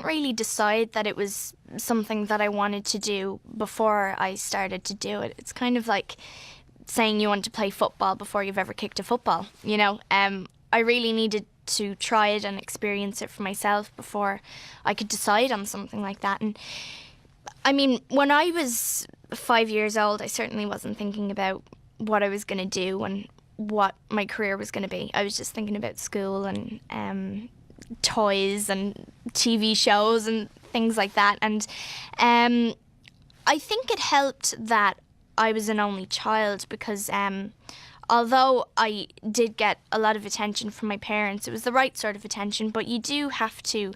didn't really decide that it was something that I wanted to do before I started to do it. It's kind of like saying you want to play football before you've ever kicked a football, you know. I really needed to try it and experience it for myself before I could decide on something like that. And I mean, when I was 5 years old, I certainly wasn't thinking about what I was going to do and what my career was going to be. I was just thinking about school and toys and TV shows and things like that. And I think it helped that I was an only child because although I did get a lot of attention from my parents, it was the right sort of attention, but you do have to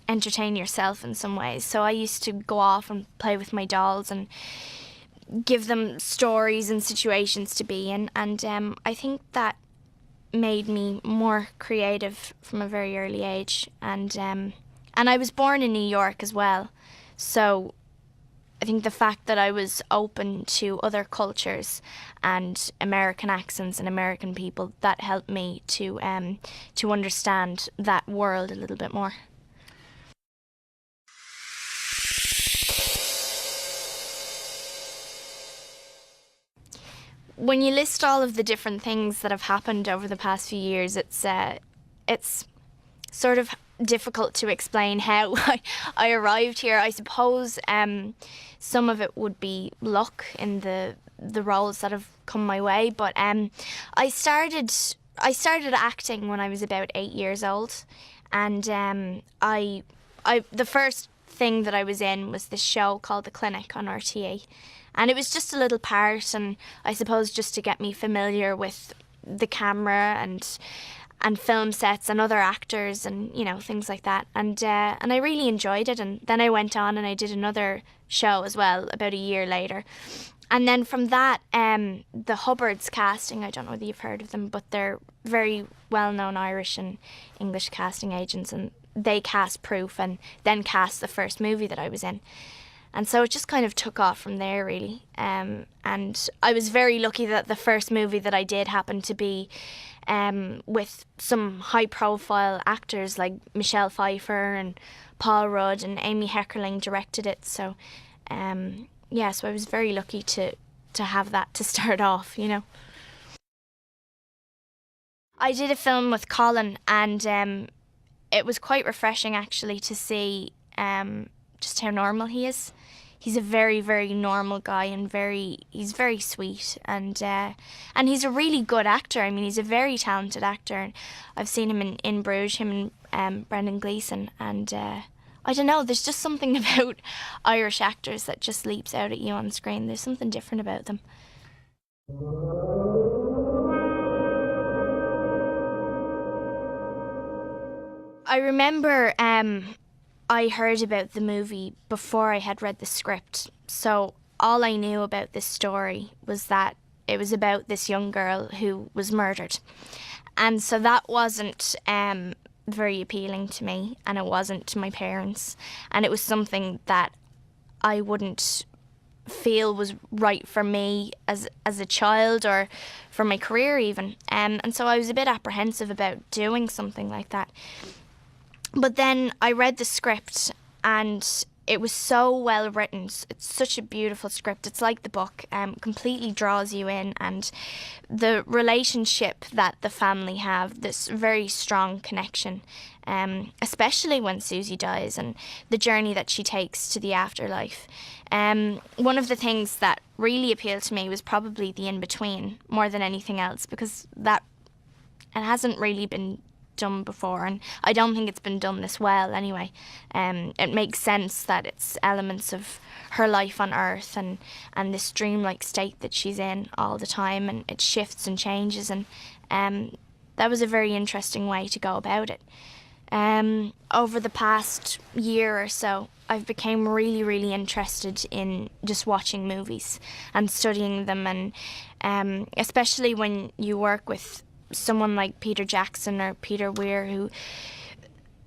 entertain yourself in some ways. So I used to go off and play with my dolls and give them stories and situations to be in, and I think that made me more creative from a very early age. And I was born in New York as well, so I think the fact that I was open to other cultures and American accents and American people, that helped me to understand that world a little bit more. When you list all of the different things that have happened over the past few years, it's sort of difficult to explain how I arrived here. I suppose some of it would be luck in the roles that have come my way, but I started acting when I was about 8 years old, and the first thing that I was in was this show called The Clinic on RTE. And it was just a little part, and I suppose just to get me familiar with the camera and film sets and other actors and, you know, things like that. And I really enjoyed it. And then I went on and I did another show as well about a year later. And then from that, the Hubbards casting, I don't know whether you've heard of them, but they're very well-known Irish and English casting agents, and they cast Proof and then cast the first movie that I was in. And so it just kind of took off from there, really. And I was very lucky that the first movie that I did happened to be with some high-profile actors like Michelle Pfeiffer and Paul Rudd, and Amy Heckerling directed it. So, so I was very lucky to have that to start off, you know. I did a film with Colin, and it was quite refreshing, actually, to see just how normal he is. He's a very, very normal guy, and he's very sweet, and he's a really good actor. I mean, he's a very talented actor. And I've seen him in Bruges, him and Brendan Gleeson, and I don't know, there's just something about Irish actors that just leaps out at you on screen. There's something different about them. I remember I heard about the movie before I had read the script, so all I knew about this story was that it was about this young girl who was murdered. And so that wasn't very appealing to me, and it wasn't to my parents, and it was something that I wouldn't feel was right for me as a child or for my career even. And so I was a bit apprehensive about doing something like that. But then I read the script, and it was so well written. It's such a beautiful script. It's like the book, completely draws you in, and the relationship that the family have, this very strong connection, especially when Susie dies and the journey that she takes to the afterlife. One of the things that really appealed to me was probably the in-between more than anything else, because it hasn't really been done before, and I don't think it's been done this well anyway. It makes sense that it's elements of her life on Earth and this dreamlike state that she's in all the time, and it shifts and changes, and that was a very interesting way to go about it. Over the past year or so, I've become really, really interested in just watching movies and studying them, and especially when you work with someone like Peter Jackson or Peter Weir, who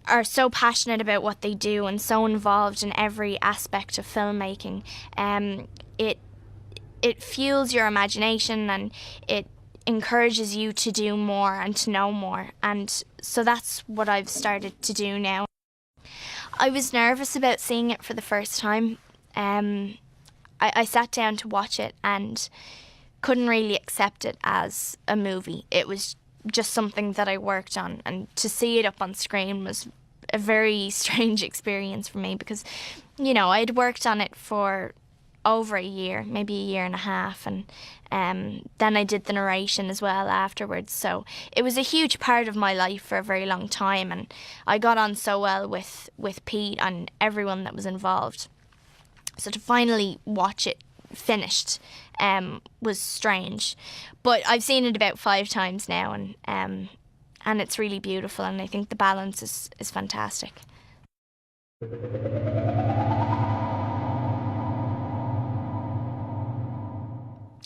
are so passionate about what they do and so involved in every aspect of filmmaking. It fuels your imagination, and it encourages you to do more and to know more. And so that's what I've started to do now. I was nervous about seeing it for the first time. I sat down to watch it and couldn't really accept it as a movie. It was just something that I worked on, and to see it up on screen was a very strange experience for me because, you know, I'd worked on it for over a year, maybe a year and a half, and then I did the narration as well afterwards. So it was a huge part of my life for a very long time, and I got on so well with Pete and everyone that was involved. So to finally watch it finished was strange, but I've seen it about 5 times now, and it's really beautiful, and I think the balance is fantastic.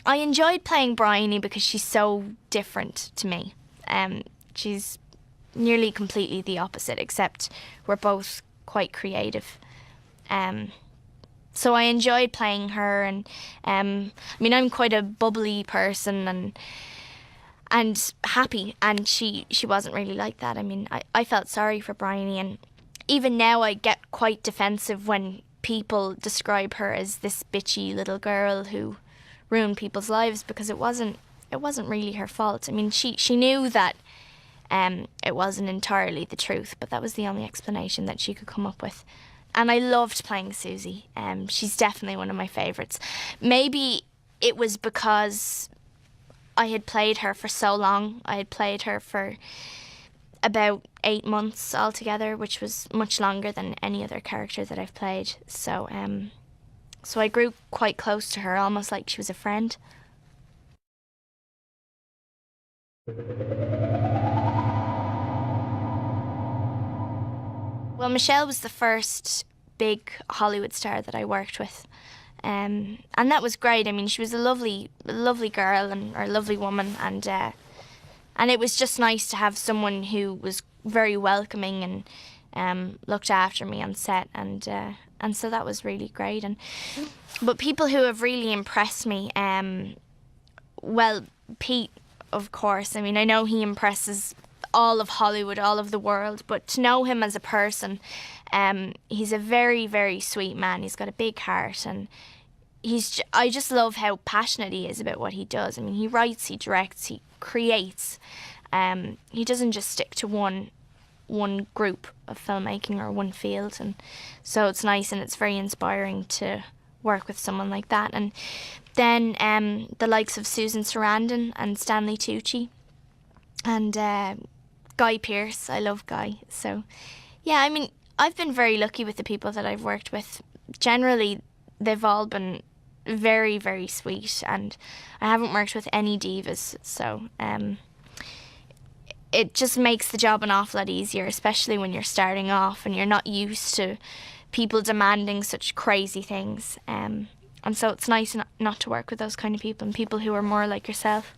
I enjoyed playing Bryony because she's so different to me. She's nearly completely the opposite, except we're both quite creative. So I enjoyed playing her, and I mean, I'm quite a bubbly person and happy, and she wasn't really like that. I mean, I felt sorry for Bryony, and even now I get quite defensive when people describe her as this bitchy little girl who ruined people's lives, because it wasn't really her fault. I mean, she knew that it wasn't entirely the truth, but that was the only explanation that she could come up with. And I loved playing Susie. She's definitely one of my favourites. Maybe it was because I had played her for so long. I had played her for about 8 months altogether, which was much longer than any other character that I've played. So I grew quite close to her, almost like she was a friend. Well, Michelle was the first big Hollywood star that I worked with. And that was great. I mean, she was a lovely girl or a lovely woman, and it was just nice to have someone who was very welcoming and looked after me on set, and so that was really great. But people who have really impressed me, well, Pete, of course. I mean, I know he impresses all of Hollywood, all of the world, but to know him as a person, he's a very, very sweet man. He's got a big heart, and I just love how passionate he is about what he does. I mean, he writes, he directs, he creates. He doesn't just stick to one group of filmmaking or one field, and so it's nice and it's very inspiring to work with someone like that. And then the likes of Susan Sarandon and Stanley Tucci and Guy Pearce. I love Guy. So yeah, I mean, I've been very lucky with the people that I've worked with. Generally, they've all been very, very sweet, and I haven't worked with any divas, so it just makes the job an awful lot easier, especially when you're starting off and you're not used to people demanding such crazy things. And so it's nice not to work with those kind of people, and people who are more like yourself.